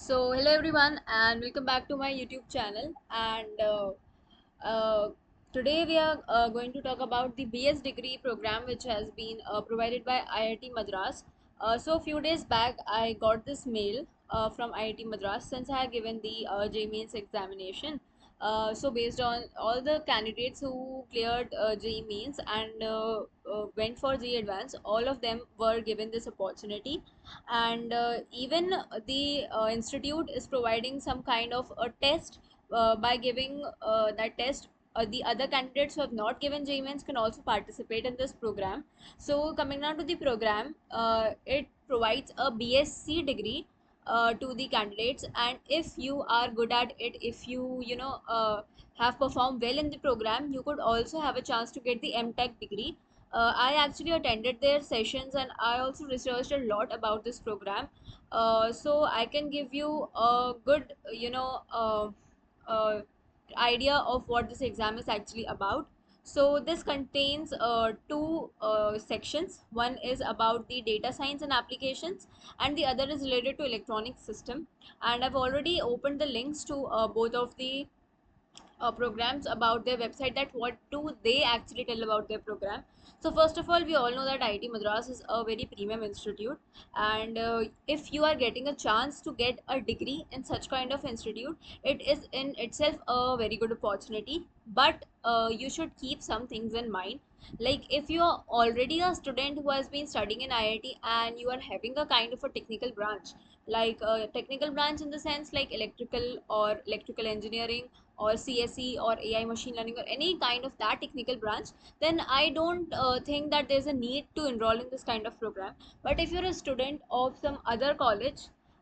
Hello everyone, and welcome back to my YouTube channel. Uh, Today we are going to talk about the BS degree program, which has been provided by IIT Madras. A few days back, I got this mail from IIT Madras since I had given the JEE Mains examination. Based on all the candidates who cleared JEE Mains and went for JEE Advanced, all of them were given this opportunity, and even the institute is providing some kind of a test. By giving that test, the other candidates who have not given JEE Mains can also participate in this program. So coming down to the program, it provides a BSc degree to the candidates, and if you are good at it, if you have performed well in the program, you could also have a chance to get the MTech degree. I actually attended their sessions and I also researched a lot about this program. So I can give you a good, idea of what this exam is actually about. So this contains two sections. One is about the data science and applications, and the other is related to electronic system. And I've already opened the links to both of the programs about their website, that what do they actually tell about their program. So first of all, we all know that IIT Madras is a very premium institute, and if you are getting a chance to get a degree in such kind of institute, it is in itself a very good opportunity. But you should keep some things in mind. Like, if you are already a student who has been studying in IIT and you are having a kind of a technical branch, like a technical branch in the sense like electrical or electrical engineering or CSE or AI machine learning or any kind of that technical branch, then I don't think that there's a need to enroll in this kind of program. But if you're a student of some other college,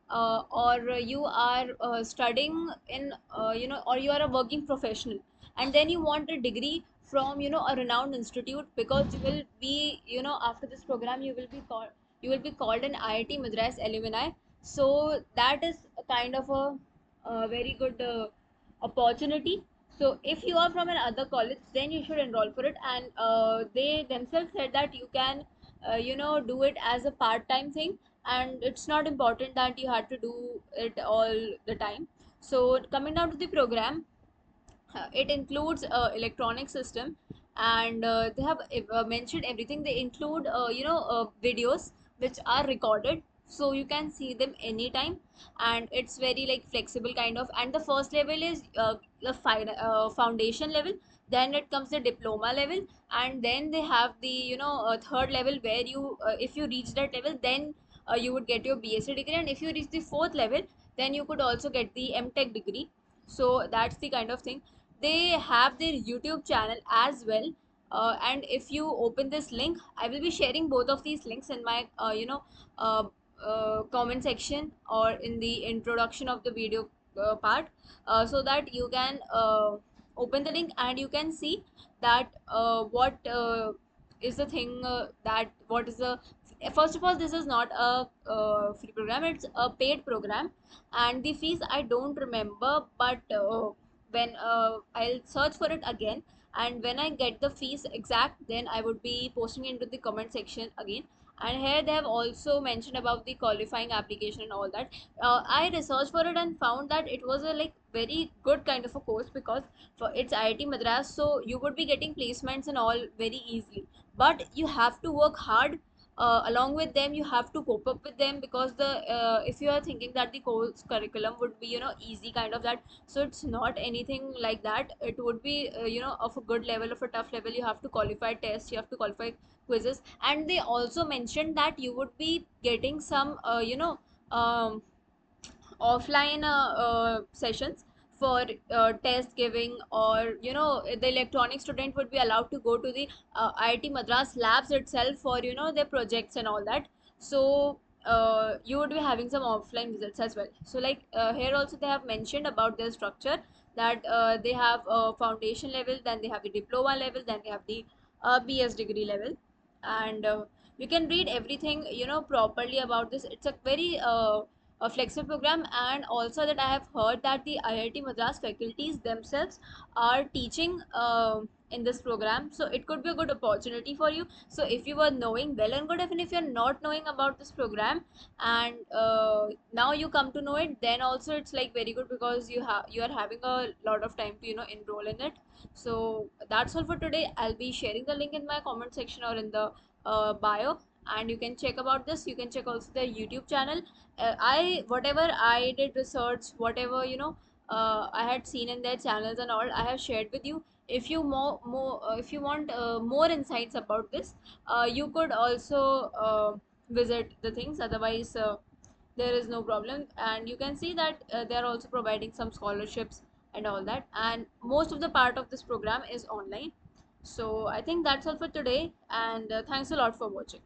or you are studying in or you are a working professional, and then you want a degree from a renowned institute, because you will be, after this program you will be called an IIT Madras alumni. So that is a kind of a very good opportunity. So if you are from another college, then you should enroll for it. And they themselves said that you can do it as a part-time thing, and it's not important that you have to do it all the time. So coming down to the program, it includes electronic system, and they have mentioned everything. They include videos which are recorded, so you can see them anytime, and it's very like flexible kind of. And the first level is foundation level, then it comes the diploma level, and then they have the third level, where you if you reach that level, then you would get your BSc degree, and if you reach the fourth level, then you could also get the MTech degree. So that's the kind of thing. They have their YouTube channel as well. And if you open this link, I will be sharing both of these links in my uh, comment section or in the introduction of the video part, so that you can open the link and you can see that what is the thing, that what is the first of all, this is not a free program, it's a paid program. And the fees I don't remember, but when I'll search for it again, and when I get the fees exact, then I would be posting into the comment section again. And here they have also mentioned about the qualifying application and all that. I researched for it and found that it was a like very good kind of a course, because for it's IIT Madras, so you would be getting placements and all very easily. But you have to work hard along with them. You have to cope up with them, because the if you are thinking that the course curriculum would be easy kind of that, so it's not anything like that. It would be of a good level, of a tough level. You have to qualify tests, you have to qualify quizzes. And they also mentioned that you would be getting some um, offline sessions for test giving, or the electronic student would be allowed to go to the IIT Madras labs itself for their projects and all that. So you would be having some offline visits as well. So like here also they have mentioned about their structure, that they have foundation level, then they have the diploma level, then they have the BS degree level. And you can read everything properly about this. It's a very a flexible program. And also that I have heard that the IIT Madras faculties themselves are teaching in this program, so it could be a good opportunity for you. So if you were knowing, well and good. Even if you're not knowing about this program, and now you come to know it, then also it's like very good, because you are having a lot of time to enroll in it. So that's all for today. I'll be sharing the link in my comment section or in the bio, and you can check about this. You can check also their YouTube channel. I Whatever I did research, whatever I had seen in their channels and all, I have shared with you. If you if you want more insights about this, you could also visit the things. Otherwise, there is no problem, and you can see that they are also providing some scholarships and all that, and most of the part of this program is online. So I think that's all for today, and thanks a lot for watching.